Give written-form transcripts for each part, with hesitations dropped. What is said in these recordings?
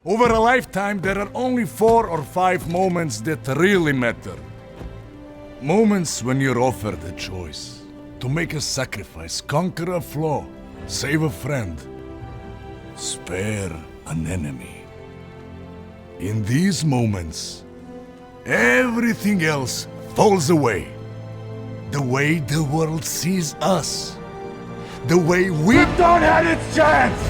Over a lifetime, there are only 4 or 5 moments that really matter. Moments when you're offered a choice. To make a sacrifice, conquer a flaw, save a friend, spare an enemy. In these moments, everything else falls away. The way the world sees us. The way we don't have its chance!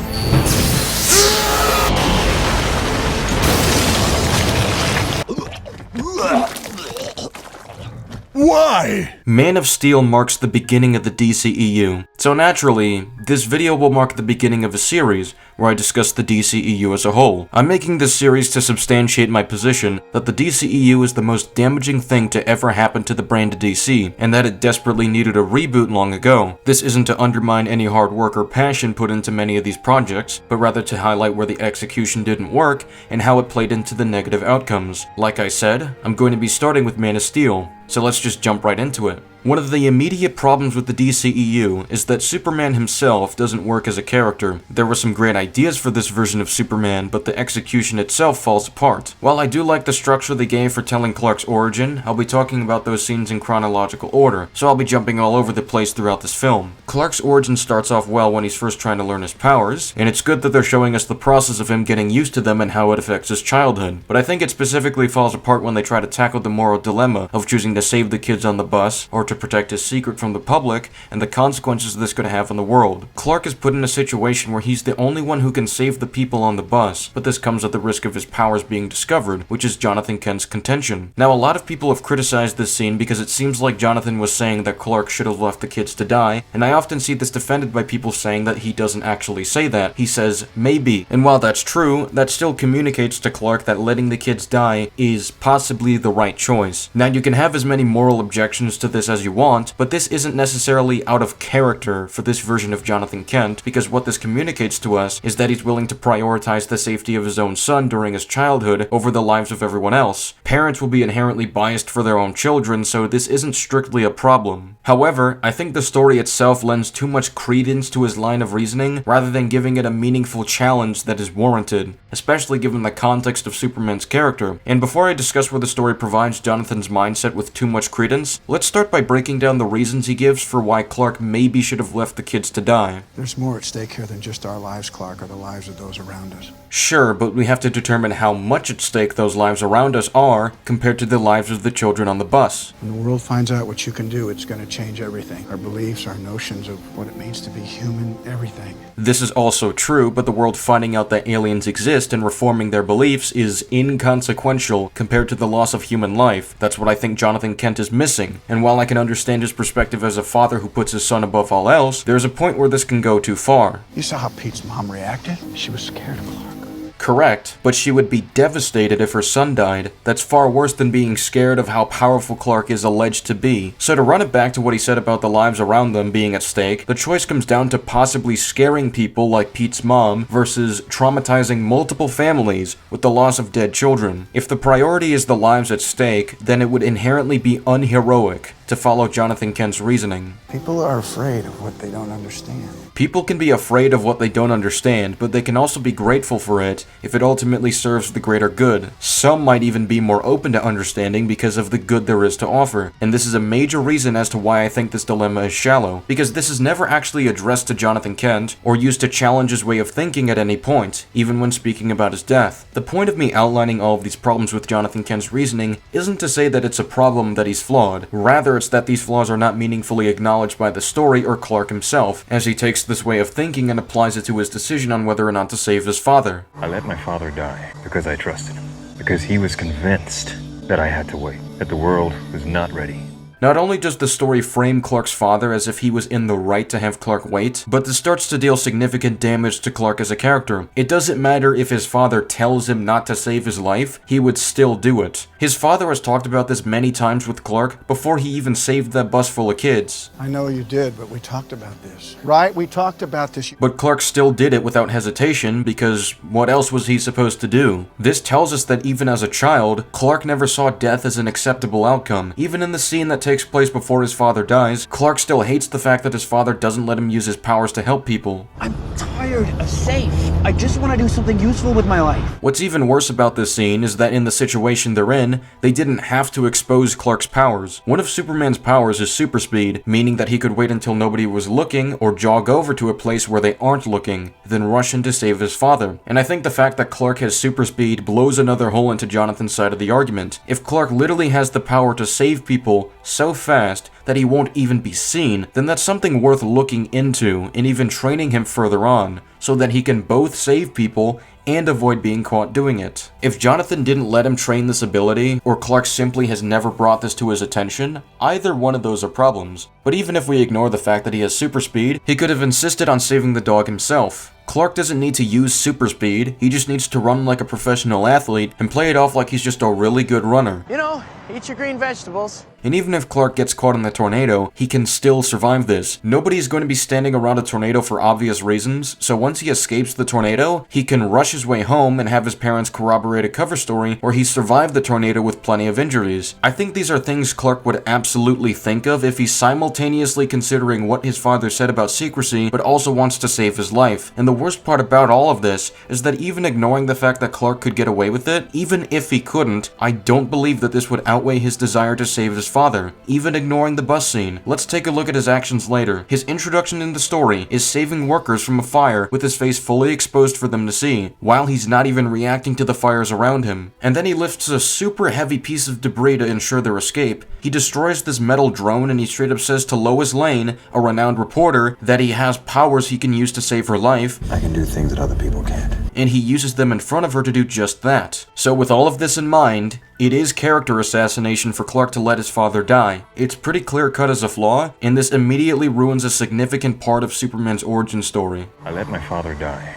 Why? Man of Steel marks the beginning of the DCEU, so naturally, this video will mark the beginning of a series where I discuss the DCEU as a whole. I'm making this series to substantiate my position that the DCEU is the most damaging thing to ever happen to the brand DC, and that it desperately needed a reboot long ago. This isn't to undermine any hard work or passion put into many of these projects, but rather to highlight where the execution didn't work and how it played into the negative outcomes. Like I said, I'm going to be starting with Man of Steel, so let's just jump right into it. One of the immediate problems with the DCEU is that Superman himself doesn't work as a character. There were some great ideas for this version of Superman, but the execution itself falls apart. While I do like the structure they gave for telling Clark's origin, I'll be talking about those scenes in chronological order, so I'll be jumping all over the place throughout this film. Clark's origin starts off well when he's first trying to learn his powers, and it's good that they're showing us the process of him getting used to them and how it affects his childhood. But I think it specifically falls apart when they try to tackle the moral dilemma of choosing to save the kids on the bus, or to protect his secret from the public, and the consequences this could have on the world. Clark is put in a situation where he's the only one who can save the people on the bus, but this comes at the risk of his powers being discovered, which is Jonathan Kent's contention. Now, a lot of people have criticized this scene because it seems like Jonathan was saying that Clark should have left the kids to die, and I often see this defended by people saying that he doesn't actually say that. He says, maybe. And while that's true, that still communicates to Clark that letting the kids die is possibly the right choice. Now, you can have as many moral objections to this as you want, but this isn't necessarily out of character for this version of Jonathan Kent, because what this communicates to us is that he's willing to prioritize the safety of his own son during his childhood over the lives of everyone else. Parents will be inherently biased for their own children, so this isn't strictly a problem. However, I think the story itself lends too much credence to his line of reasoning rather than giving it a meaningful challenge that is warranted, especially given the context of Superman's character. And before I discuss where the story provides Jonathan's mindset with too much credence, let's start by breaking down the reasons he gives for why Clark maybe should have left the kids to die. There's more at stake here than just our lives, Clark, or the lives of those around us. Sure, but we have to determine how much at stake those lives around us are compared to the lives of the children on the bus. When the world finds out what you can do, it's going to change everything. Our beliefs, our notions of what it means to be human, everything. This is also true, but the world finding out that aliens exist and reforming their beliefs is inconsequential compared to the loss of human life. That's what I think Jonathan Kent is missing. And while I can understand his perspective as a father who puts his son above all else, there's a point where this can go too far. You saw how Pete's mom reacted? She was scared of Clark. Correct, but she would be devastated if her son died. That's far worse than being scared of how powerful Clark is alleged to be. So to run it back to what he said about the lives around them being at stake, the choice comes down to possibly scaring people like Pete's mom versus traumatizing multiple families with the loss of dead children. If the priority is the lives at stake, then it would inherently be unheroic to follow Jonathan Kent's reasoning. People are afraid of what they don't understand. People can be afraid of what they don't understand, but they can also be grateful for it if it ultimately serves the greater good. Some might even be more open to understanding because of the good there is to offer, and this is a major reason as to why I think this dilemma is shallow, because this is never actually addressed to Jonathan Kent or used to challenge his way of thinking at any point, even when speaking about his death. The point of me outlining all of these problems with Jonathan Kent's reasoning isn't to say that it's a problem that he's flawed, rather it's that these flaws are not meaningfully acknowledged by the story or Clark himself, as he takes this way of thinking and applies it to his decision on whether or not to save his father. I let my father die because I trusted him, because he was convinced that I had to wait, that the world was not ready. Not only does the story frame Clark's father as if he was in the right to have Clark wait, but this starts to deal significant damage to Clark as a character. It doesn't matter if his father tells him not to save his life, he would still do it. His father has talked about this many times with Clark before he even saved that bus full of kids. I know you did, but we talked about this. Right? We talked about this. But Clark still did it without hesitation because what else was he supposed to do? This tells us that even as a child, Clark never saw death as an acceptable outcome. Even in the scene that takes takes place before his father dies, Clark still hates the fact that his father doesn't let him use his powers to help people. I'm tired of safe. I just want to do something useful with my life. What's even worse about this scene is that in the situation they're in, they didn't have to expose Clark's powers. One of Superman's powers is super speed, meaning that he could wait until nobody was looking or jog over to a place where they aren't looking, then rush in to save his father. And I think the fact that Clark has super speed blows another hole into Jonathan's side of the argument. If Clark literally has the power to save people so fast that he won't even be seen, then that's something worth looking into and even training him further on, so that he can both save people and avoid being caught doing it. If Jonathan didn't let him train this ability, or Clark simply has never brought this to his attention, either one of those are problems. But even if we ignore the fact that he has super speed, he could have insisted on saving the dog himself. Clark doesn't need to use super speed, he just needs to run like a professional athlete and play it off like he's just a really good runner. You know, eat your green vegetables. And even if Clark gets caught in the tornado, he can still survive this. Nobody's going to be standing around a tornado for obvious reasons, so once he escapes the tornado, he can rush his way home and have his parents corroborate a cover story where he survived the tornado with plenty of injuries. I think these are things Clark would absolutely think of if he's simultaneously considering what his father said about secrecy, but also wants to save his life. And the worst part about all of this is that even ignoring the fact that Clark could get away with it, even if he couldn't, I don't believe that this would outweigh his desire to save his father, even ignoring the bus scene. Let's take a look at his actions later. His introduction in the story is saving workers from a fire with his face fully exposed for them to see, while he's not even reacting to the fires around him. And then he lifts a super heavy piece of debris to ensure their escape. He destroys this metal drone and he straight up says to Lois Lane, a renowned reporter, that he has powers he can use to save her life. I can do things that other people can't. And he uses them in front of her to do just that. So with all of this in mind, it is character assassination for Clark to let his father die. It's pretty clear-cut as a flaw, and this immediately ruins a significant part of Superman's origin story. I let my father die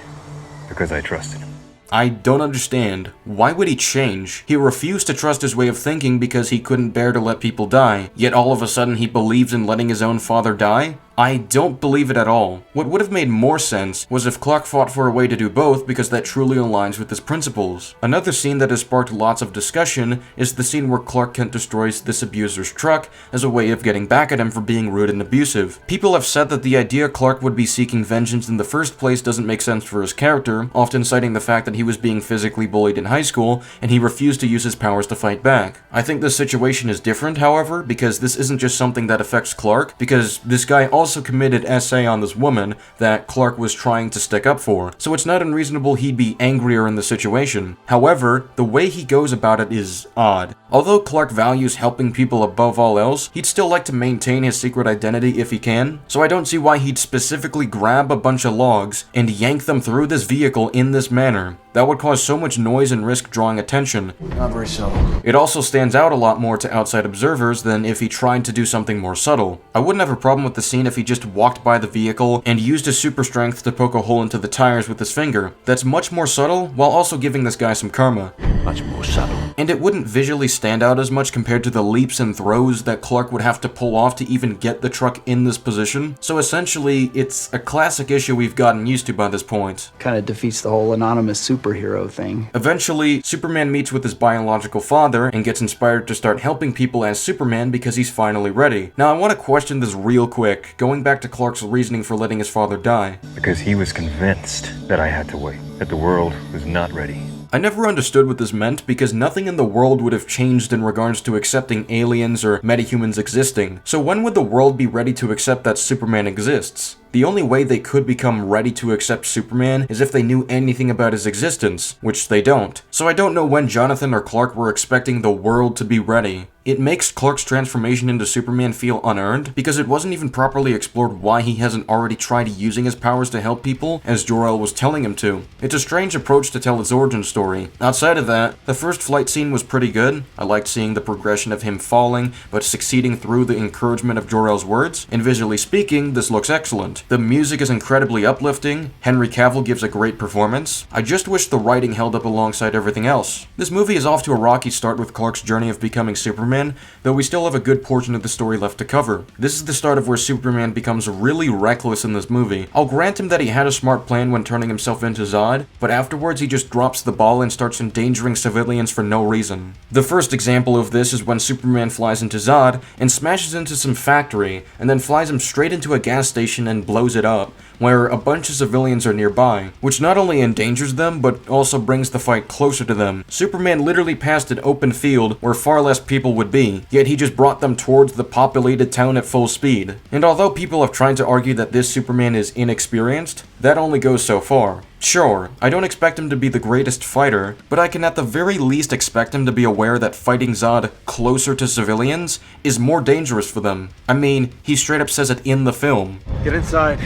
because I trusted him. I don't understand. Why would he change? He refused to trust his way of thinking because he couldn't bear to let people die, yet all of a sudden he believes in letting his own father die? I don't believe it at all. What would have made more sense was if Clark fought for a way to do both because that truly aligns with his principles. Another scene that has sparked lots of discussion is the scene where Clark Kent destroys this abuser's truck as a way of getting back at him for being rude and abusive. People have said that the idea Clark would be seeking vengeance in the first place doesn't make sense for his character, often citing the fact that he was being physically bullied in high school and he refused to use his powers to fight back. I think this situation is different, however, because this isn't just something that affects Clark, because this guy also committed SA on this woman that Clark was trying to stick up for, so it's not unreasonable he'd be angrier in the situation. However, the way he goes about it is odd. Although Clark values helping people above all else, he'd still like to maintain his secret identity if he can, so I don't see why he'd specifically grab a bunch of logs and yank them through this vehicle in this manner. That would cause so much noise and risk drawing attention. Not very subtle. It also stands out a lot more to outside observers than if he tried to do something more subtle. I wouldn't have a problem with the scene if he just walked by the vehicle and used his super strength to poke a hole into the tires with his finger. That's much more subtle, while also giving this guy some karma. Much more subtle. And it wouldn't visually stand out as much compared to the leaps and throws that Clark would have to pull off to even get the truck in this position. So essentially, it's a classic issue we've gotten used to by this point. Kind of defeats the whole anonymous superhero thing. Eventually, Superman meets with his biological father and gets inspired to start helping people as Superman because he's finally ready. Now I want to question this real quick, going back to Clark's reasoning for letting his father die. Because he was convinced that I had to wait, that the world was not ready. I never understood what this meant because nothing in the world would have changed in regards to accepting aliens or metahumans existing. So when would the world be ready to accept that Superman exists? The only way they could become ready to accept Superman is if they knew anything about his existence, which they don't. So I don't know when Jonathan or Clark were expecting the world to be ready. It makes Clark's transformation into Superman feel unearned, because it wasn't even properly explored why he hasn't already tried using his powers to help people, as Jor-El was telling him to. It's a strange approach to tell his origin story. Outside of that, the first flight scene was pretty good. I liked seeing the progression of him falling, but succeeding through the encouragement of Jor-El's words, and visually speaking, this looks excellent. out. The music is incredibly uplifting, Henry Cavill gives a great performance. I just wish the writing held up alongside everything else. This movie is off to a rocky start with Clark's journey of becoming Superman, though we still have a good portion of the story left to cover. This is the start of where Superman becomes really reckless in this movie. I'll grant him that he had a smart plan when turning himself into Zod, but afterwards he just drops the ball and starts endangering civilians for no reason. The first example of this is when Superman flies into Zod and smashes into some factory, and then flies him straight into a gas station and blows it up, where a bunch of civilians are nearby, which not only endangers them, but also brings the fight closer to them. Superman literally passed an open field where far less people would be, yet he just brought them towards the populated town at full speed. And although people have tried to argue that this Superman is inexperienced, that only goes so far. Sure, I don't expect him to be the greatest fighter, but I can at the very least expect him to be aware that fighting Zod closer to civilians is more dangerous for them. I mean, he straight up says it in the film. Get inside.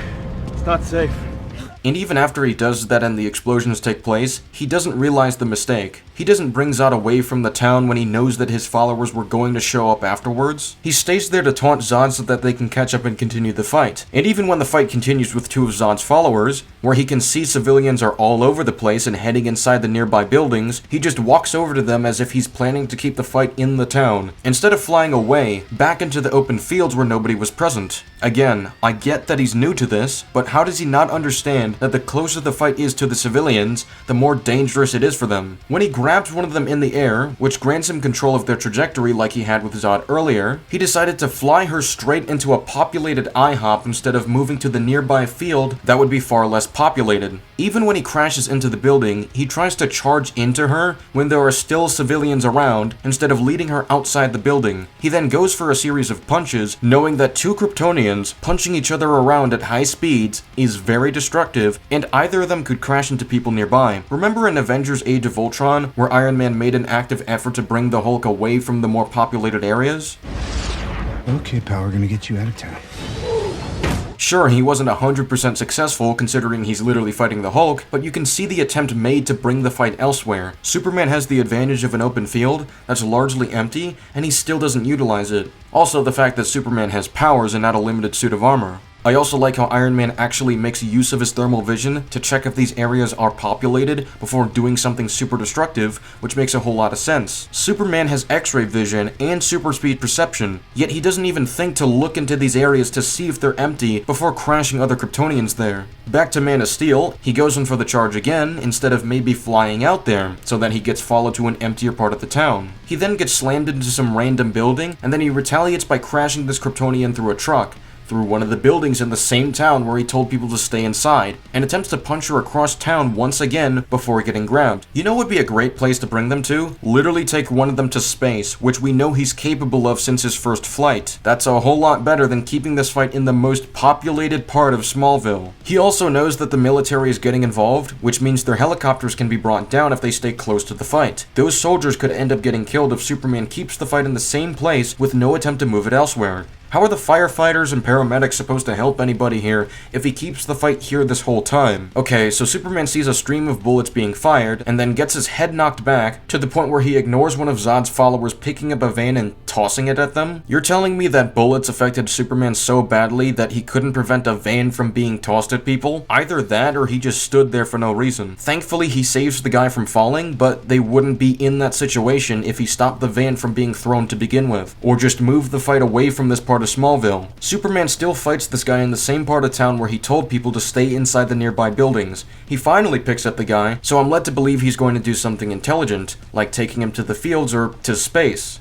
It's not safe. And even after he does that and the explosions take place, he doesn't realize the mistake. He doesn't bring Zod away from the town when he knows that his followers were going to show up afterwards. He stays there to taunt Zod so that they can catch up and continue the fight. And even when the fight continues with two of Zod's followers, where he can see civilians are all over the place and heading inside the nearby buildings, he just walks over to them as if he's planning to keep the fight in the town, instead of flying away, back into the open fields where nobody was present. Again, I get that he's new to this, but how does he not understand that the closer the fight is to the civilians, the more dangerous it is for them? When he grabs one of them in the air, which grants him control of their trajectory like he had with Zod earlier, he decided to fly her straight into a populated IHOP instead of moving to the nearby field that would be far less populated. Even when he crashes into the building, he tries to charge into her when there are still civilians around instead of leading her outside the building. He then goes for a series of punches, knowing that two Kryptonians punching each other around at high speeds is very destructive, and either of them could crash into people nearby. Remember in Avengers Age of Ultron, where Iron Man made an active effort to bring the Hulk away from the more populated areas? Okay, pal, we're gonna get you out of town. Sure, he wasn't 100% successful considering he's literally fighting the Hulk, but you can see the attempt made to bring the fight elsewhere. Superman has the advantage of an open field that's largely empty, and he still doesn't utilize it. Also, the fact that Superman has powers and not a limited suit of armor. I also like how Iron Man actually makes use of his thermal vision to check if these areas are populated before doing something super destructive, which makes a whole lot of sense. Superman has X-ray vision and super speed perception, yet he doesn't even think to look into these areas to see if they're empty before crashing other Kryptonians there. Back to Man of Steel, he goes in for the charge again instead of maybe flying out there, so that he gets followed to an emptier part of the town. He then gets slammed into some random building, and then he retaliates by crashing this Kryptonian through a truck, through one of the buildings in the same town where he told people to stay inside, and attempts to punch her across town once again before getting grabbed. You know what would be a great place to bring them to? Literally take one of them to space, which we know he's capable of since his first flight. That's a whole lot better than keeping this fight in the most populated part of Smallville. He also knows that the military is getting involved, which means their helicopters can be brought down if they stay close to the fight. Those soldiers could end up getting killed if Superman keeps the fight in the same place with no attempt to move it elsewhere. How are the firefighters and paramedics supposed to help anybody here if he keeps the fight here this whole time? Okay, so Superman sees a stream of bullets being fired, and then gets his head knocked back to the point where he ignores one of Zod's followers picking up a van and tossing it at them? You're telling me that bullets affected Superman so badly that he couldn't prevent a van from being tossed at people? Either that or he just stood there for no reason. Thankfully, he saves the guy from falling, but they wouldn't be in that situation if he stopped the van from being thrown to begin with, or just moved the fight away from this part of Smallville. Superman still fights this guy in the same part of town where he told people to stay inside the nearby buildings. He finally picks up the guy, so I'm led to believe he's going to do something intelligent, like taking him to the fields or to space.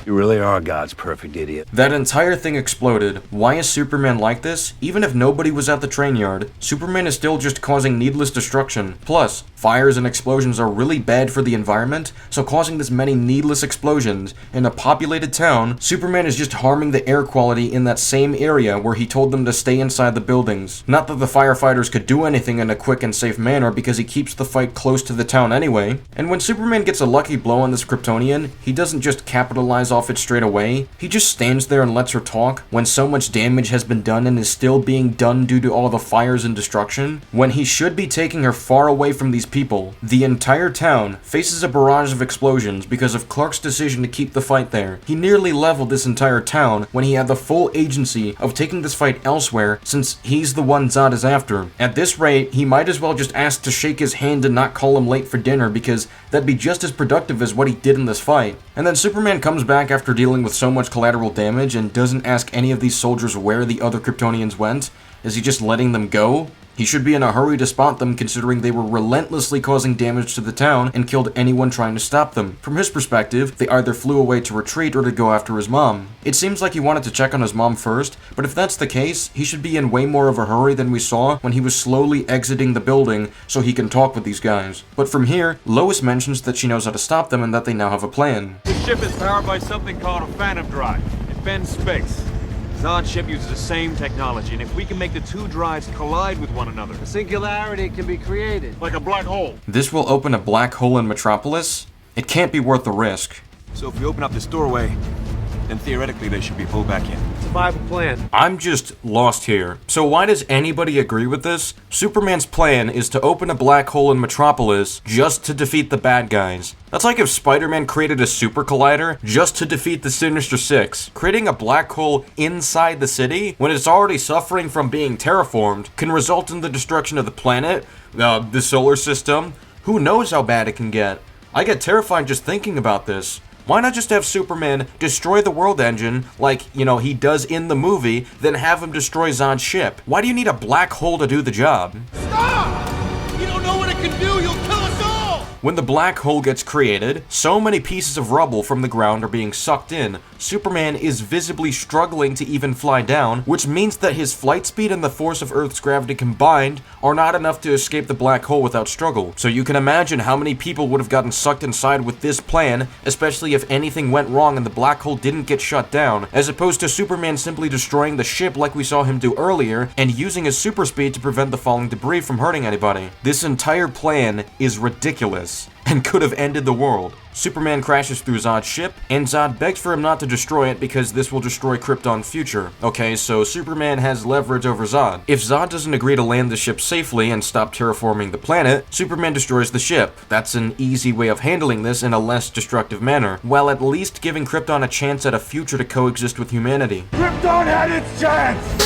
You really are God's perfect idiot. That entire thing exploded. Why is Superman like this? Even if nobody was at the train yard, Superman is still just causing needless destruction. Plus, fires and explosions are really bad for the environment, so causing this many needless explosions in a populated town, Superman is just harming the air quality in that same area where he told them to stay inside the buildings. Not that the firefighters could do anything in a quick and safe manner because he keeps the fight close to the town anyway. And when Superman gets a lucky blow on this Kryptonian, he doesn't just capitalize off it straight away. He just stands there and lets her talk when so much damage has been done and is still being done due to all the fires and destruction, when he should be taking her far away from these people. The entire town faces a barrage of explosions because of Clark's decision to keep the fight there. He nearly leveled this entire town when he had the full agency of taking this fight elsewhere, since he's the one Zod is after. At this rate, he might as well just ask to shake his hand and not call him late for dinner, because that'd be just as productive as what he did in this fight. And then Superman comes back after dealing with so much collateral damage and doesn't ask any of these soldiers where the other Kryptonians went. Is he just letting them go? He should be in a hurry to spot them, considering they were relentlessly causing damage to the town and killed anyone trying to stop them. From his perspective, they either flew away to retreat or to go after his mom. It seems like he wanted to check on his mom first, but if that's the case, he should be in way more of a hurry than we saw when he was slowly exiting the building so he can talk with these guys. But from here, Lois mentions that she knows how to stop them and that they now have a plan. The ship is powered by something called a phantom drive. It bends space. Zod's ship uses the same technology, and if we can make the two drives collide with one another, A singularity can be created. like a black hole. This will open a black hole in Metropolis? It can't be worth the risk. So if we open up this doorway, then theoretically they should be pulled back in. It's a viable plan. I'm just lost here. So why does anybody agree with this? Superman's plan is to open a black hole in Metropolis just to defeat the bad guys. That's like if Spider-Man created a super collider just to defeat the Sinister Six. Creating a black hole inside the city, when it's already suffering from being terraformed, can result in the destruction of the planet, the solar system. Who knows how bad it can get? I get terrified just thinking about this. Why not just have Superman destroy the world engine like, he does in the movie, then have him destroy Zod's ship? Why do you need a black hole to do the job? Stop! You don't know what it can do! You'll kill us all! When the black hole gets created, so many pieces of rubble from the ground are being sucked in. Superman is visibly struggling to even fly down, which means that his flight speed and the force of Earth's gravity combined are not enough to escape the black hole without struggle. So you can imagine how many people would have gotten sucked inside with this plan, especially if anything went wrong and the black hole didn't get shut down, as opposed to Superman simply destroying the ship like we saw him do earlier and using his super speed to prevent the falling debris from hurting anybody. This entire plan is ridiculous and could have ended the world. Superman crashes through Zod's ship, and Zod begs for him not to destroy it because this will destroy Krypton's future. Okay, so Superman has leverage over Zod. If Zod doesn't agree to land the ship safely and stop terraforming the planet, Superman destroys the ship. That's an easy way of handling this in a less destructive manner, while at least giving Krypton a chance at a future to coexist with humanity. Krypton had its chance!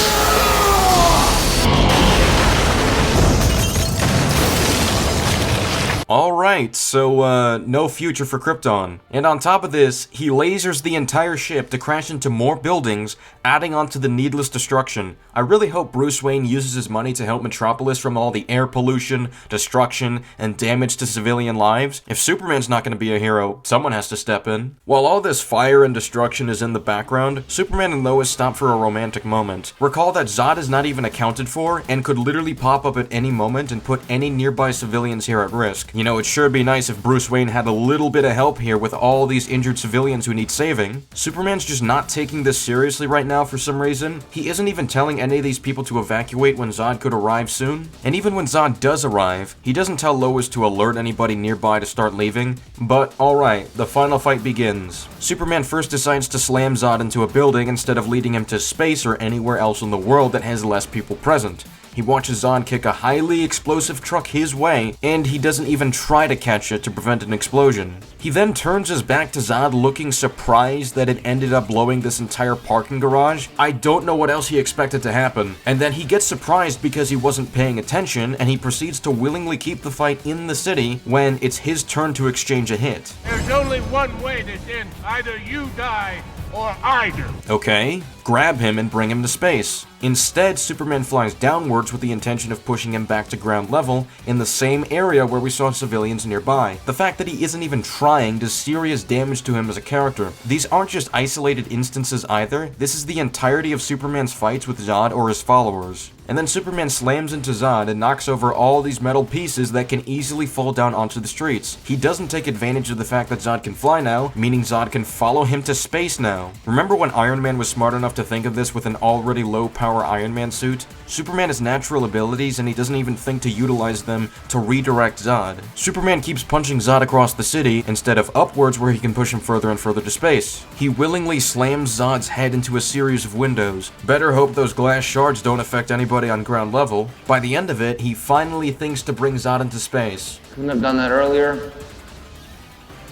Alright, so no future for Krypton. And on top of this, he lasers the entire ship to crash into more buildings, adding on to the needless destruction. I really hope Bruce Wayne uses his money to help Metropolis from all the air pollution, destruction, and damage to civilian lives. If Superman's not going to be a hero, someone has to step in. While all this fire and destruction is in the background, Superman and Lois stop for a romantic moment. Recall that Zod is not even accounted for, and could literally pop up at any moment and put any nearby civilians here at risk. It'd sure be nice if Bruce Wayne had a little bit of help here with all these injured civilians who need saving. Superman's just not taking this seriously right now for some reason. He isn't even telling any of these people to evacuate when Zod could arrive soon. And even when Zod does arrive, he doesn't tell Lois to alert anybody nearby to start leaving. But alright, the final fight begins. Superman first decides to slam Zod into a building instead of leading him to space or anywhere else in the world that has less people present. He watches Zod kick a highly explosive truck his way, and he doesn't even try to catch it to prevent an explosion. He then turns his back to Zod looking surprised that it ended up blowing this entire parking garage. I don't know what else he expected to happen. And then he gets surprised because he wasn't paying attention, and he proceeds to willingly keep the fight in the city when it's his turn to exchange a hit. There's only one way this ends. Either you die, or I do. Okay, grab him and bring him to space. Instead, Superman flies downwards with the intention of pushing him back to ground level in the same area where we saw civilians nearby. The fact that he isn't even trying does serious damage to him as a character. These aren't just isolated instances either, this is the entirety of Superman's fights with Zod or his followers. And then Superman slams into Zod and knocks over all these metal pieces that can easily fall down onto the streets. He doesn't take advantage of the fact that Zod can fly now, meaning Zod can follow him to space now. Remember when Iron Man was smart enough to think of this with an already low power high-power Iron Man suit, Superman has natural abilities and he doesn't even think to utilize them to redirect Zod. Superman keeps punching Zod across the city instead of upwards where he can push him further and further to space. He willingly slams Zod's head into a series of windows. Better hope those glass shards don't affect anybody on ground level. By the end of it, he finally thinks to bring Zod into space. Couldn't have done that earlier.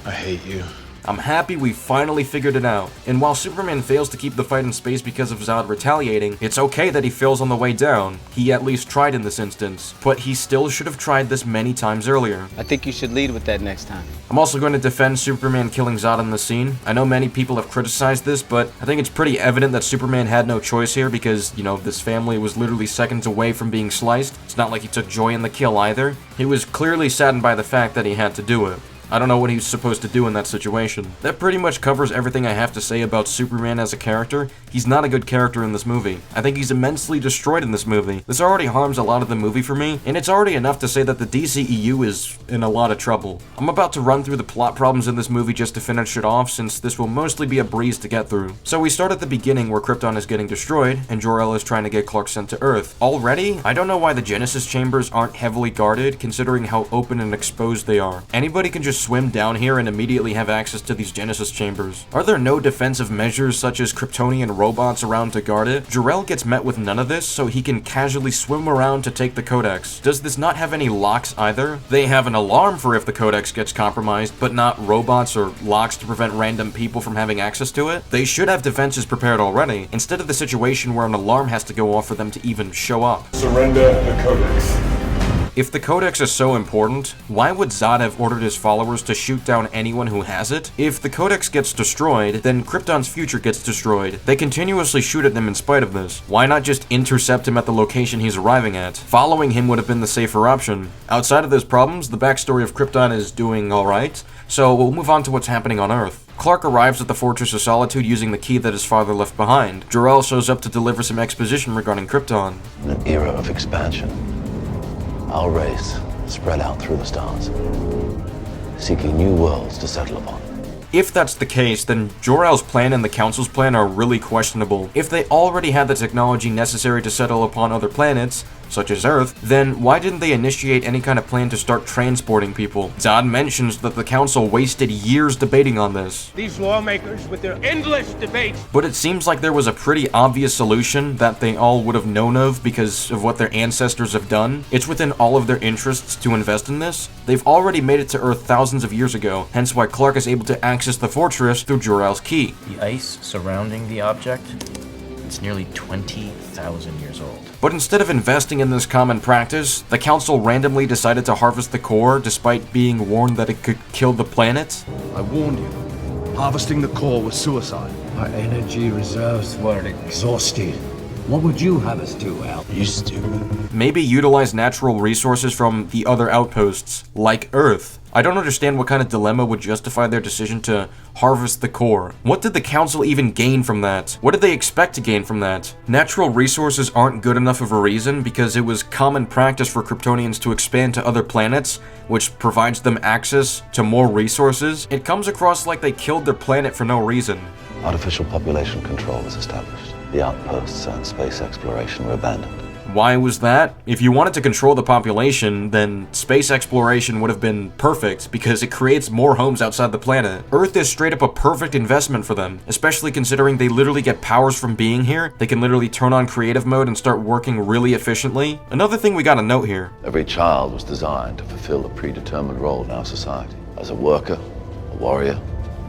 I hate you. I'm happy we finally figured it out. And while Superman fails to keep the fight in space because of Zod retaliating, it's okay that he fails on the way down. He at least tried in this instance, but he still should have tried this many times earlier. I think you should lead with that next time. I'm also going to defend Superman killing Zod in the scene. I know many people have criticized this, but I think it's pretty evident that Superman had no choice here because, you know, this family was literally seconds away from being sliced. It's not like he took joy in the kill either. He was clearly saddened by the fact that he had to do it. I don't know what he's supposed to do in that situation. That pretty much covers everything I have to say about Superman as a character. He's not a good character in this movie. I think he's immensely destroyed in this movie. This already harms a lot of the movie for me, and it's already enough to say that the DCEU is in a lot of trouble. I'm about to run through the plot problems in this movie just to finish it off, since this will mostly be a breeze to get through. So we start at the beginning where Krypton is getting destroyed, and Jor-El is trying to get Clark sent to Earth. Already? I don't know why the Genesis chambers aren't heavily guarded, considering how open and exposed they are. Anybody can just swim down here and immediately have access to these Genesis chambers. Are there no defensive measures such as Kryptonian robots around to guard it? Jor-El gets met with none of this, so he can casually swim around to take the Codex. Does this not have any locks either? They have an alarm for if the Codex gets compromised, but not robots or locks to prevent random people from having access to it? They should have defenses prepared already, instead of the situation where an alarm has to go off for them to even show up. Surrender the Codex. If the Codex is so important, why would Zod have ordered his followers to shoot down anyone who has it? If the Codex gets destroyed, then Krypton's future gets destroyed. They continuously shoot at him in spite of this. Why not just intercept him at the location he's arriving at? Following him would have been the safer option. Outside of those problems, the backstory of Krypton is doing alright, so we'll move on to what's happening on Earth. Clark arrives at the Fortress of Solitude using the key that his father left behind. Jor-El shows up to deliver some exposition regarding Krypton. An era of expansion. Our race spread out through the stars, seeking new worlds to settle upon. If that's the case, then Jor-El's plan and the Council's plan are really questionable. If they already had the technology necessary to settle upon other planets, such as Earth, then why didn't they initiate any kind of plan to start transporting people? Zod mentions that the Council wasted years debating on this. These lawmakers, with their endless debates. But it seems like there was a pretty obvious solution that they all would have known of because of what their ancestors have done. It's within all of their interests to invest in this. They've already made it to Earth thousands of years ago, hence why Clark is able to access the fortress through Jor-El's key. The ice surrounding the object, it's nearly 20,000 years old. But instead of investing in this common practice, the Council randomly decided to harvest the core despite being warned that it could kill the planet. I warned you. Harvesting the core was suicide. Our energy reserves were exhausted. What would you have us do, Al? You stupid. Maybe utilize natural resources from the other outposts, like Earth. I don't understand what kind of dilemma would justify their decision to harvest the core. What did the Council even gain from that? What did they expect to gain from that? Natural resources aren't good enough of a reason because it was common practice for Kryptonians to expand to other planets, which provides them access to more resources. It comes across like they killed their planet for no reason. Artificial population control was established. The outposts and space exploration were abandoned. Why was that? If you wanted to control the population, then space exploration would have been perfect because it creates more homes outside the planet. Earth is straight up a perfect investment for them, especially considering they literally get powers from being here. They can literally turn on creative mode and start working really efficiently. Another thing we gotta note here. Every child was designed to fulfill a predetermined role in our society. As a worker, a warrior,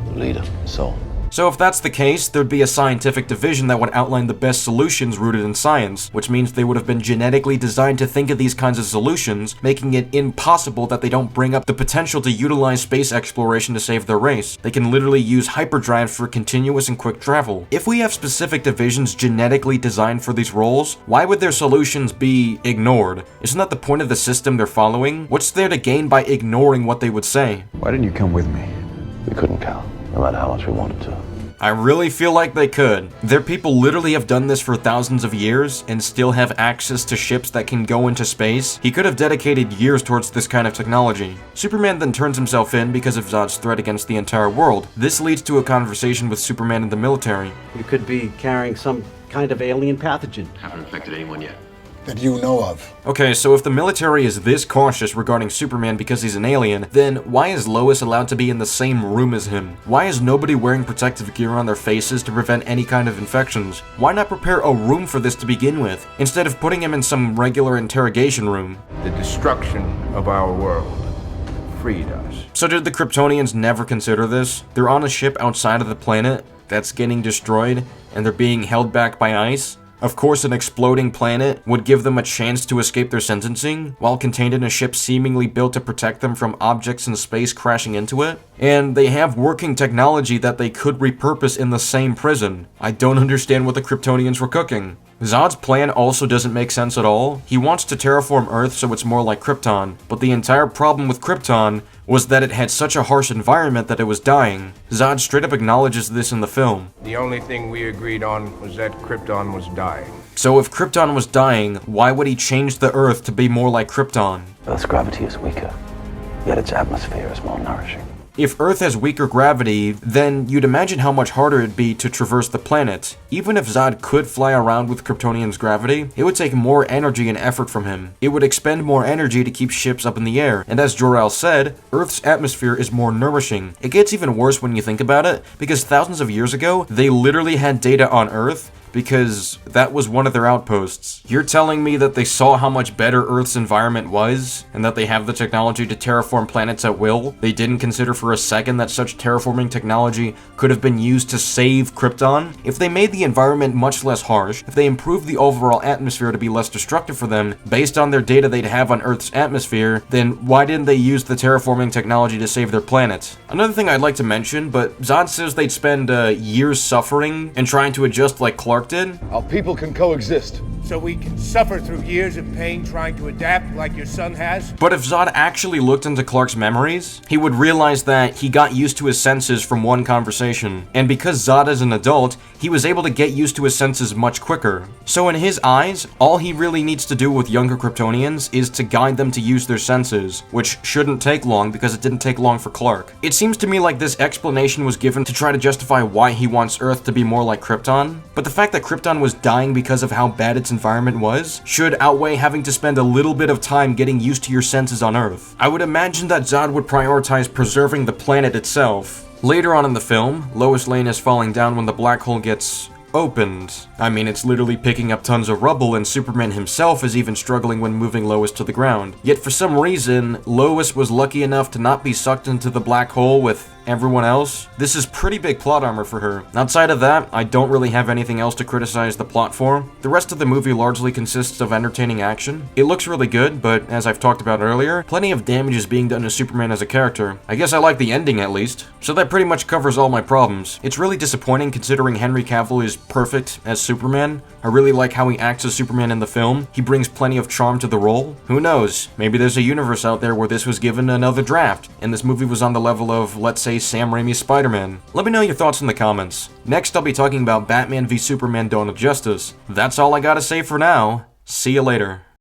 a leader, and so on. So if that's the case, there'd be a scientific division that would outline the best solutions rooted in science, which means they would have been genetically designed to think of these kinds of solutions, making it impossible that they don't bring up the potential to utilize space exploration to save their race. They can literally use hyperdrives for continuous and quick travel. If we have specific divisions genetically designed for these roles, why would their solutions be ignored? Isn't that the point of the system they're following? What's there to gain by ignoring what they would say? Why didn't you come with me? We couldn't, Cal, no matter how much we wanted to. I really feel like they could. Their people literally have done this for thousands of years and still have access to ships that can go into space. He could have dedicated years towards this kind of technology. Superman then turns himself in because of Zod's threat against the entire world. This leads to a conversation with Superman and the military. You could be carrying some kind of alien pathogen. Haven't infected anyone yet. That you know of. Okay, so if the military is this cautious regarding Superman because he's an alien, then why is Lois allowed to be in the same room as him? Why is nobody wearing protective gear on their faces to prevent any kind of infections? Why not prepare a room for this to begin with, instead of putting him in some regular interrogation room? The destruction of our world freed us. So did the Kryptonians never consider this? They're on a ship outside of the planet that's getting destroyed, and they're being held back by ice? Of course, an exploding planet would give them a chance to escape their sentencing, while contained in a ship seemingly built to protect them from objects in space crashing into it. And they have working technology that they could repurpose in the same prison. I don't understand what the Kryptonians were cooking. Zod's plan also doesn't make sense at all. He wants to terraform Earth so it's more like Krypton, but the entire problem with Krypton was that it had such a harsh environment that it was dying. Zod straight up acknowledges this in the film. The only thing we agreed on was that Krypton was dying. So if Krypton was dying, why would he change the Earth to be more like Krypton? Earth's gravity is weaker, yet its atmosphere is more nourishing. If Earth has weaker gravity, then you'd imagine how much harder it'd be to traverse the planet. Even if Zod could fly around with Kryptonian's gravity, it would take more energy and effort from him. It would expend more energy to keep ships up in the air, and as Jor-El said, Earth's atmosphere is more nourishing. It gets even worse when you think about it, because thousands of years ago, they literally had data on Earth, because that was one of their outposts. You're telling me that they saw how much better Earth's environment was, and that they have the technology to terraform planets at will? They didn't consider for a second that such terraforming technology could have been used to save Krypton? If they made the environment much less harsh, if they improved the overall atmosphere to be less destructive for them, based on their data they'd have on Earth's atmosphere, then why didn't they use the terraforming technology to save their planet? Another thing I'd like to mention, but Zod says they'd spend years suffering and trying to adjust like Clark did. Our people can coexist. So we can suffer through years of pain trying to adapt like your son has? But if Zod actually looked into Clark's memories, he would realize that he got used to his senses from one conversation. And because Zod is an adult, he was able to get used to his senses much quicker. So in his eyes, all he really needs to do with younger Kryptonians is to guide them to use their senses, which shouldn't take long because it didn't take long for Clark. It seems to me like this explanation was given to try to justify why he wants Earth to be more like Krypton, but the fact that Krypton was dying because of how bad its environment was should outweigh having to spend a little bit of time getting used to your senses on Earth. I would imagine that Zod would prioritize preserving the planet itself. Later on in the film, Lois Lane is falling down when the black hole gets opened. I mean, it's literally picking up tons of rubble, and Superman himself is even struggling when moving Lois to the ground. Yet for some reason, Lois was lucky enough to not be sucked into the black hole with everyone else. This is pretty big plot armor for her. Outside of that, I don't really have anything else to criticize the plot for. The rest of the movie largely consists of entertaining action. It looks really good, but as I've talked about earlier, plenty of damage is being done to Superman as a character. I guess I like the ending at least. So that pretty much covers all my problems. It's really disappointing considering Henry Cavill is perfect as Superman. I really like how he acts as Superman in the film. He brings plenty of charm to the role. Who knows? Maybe there's a universe out there where this was given another draft, and this movie was on the level of, let's say, Sam Raimi's Spider-Man. Let me know your thoughts in the comments. Next, I'll be talking about Batman v Superman: Dawn of Justice. That's all I gotta say for now. See you later.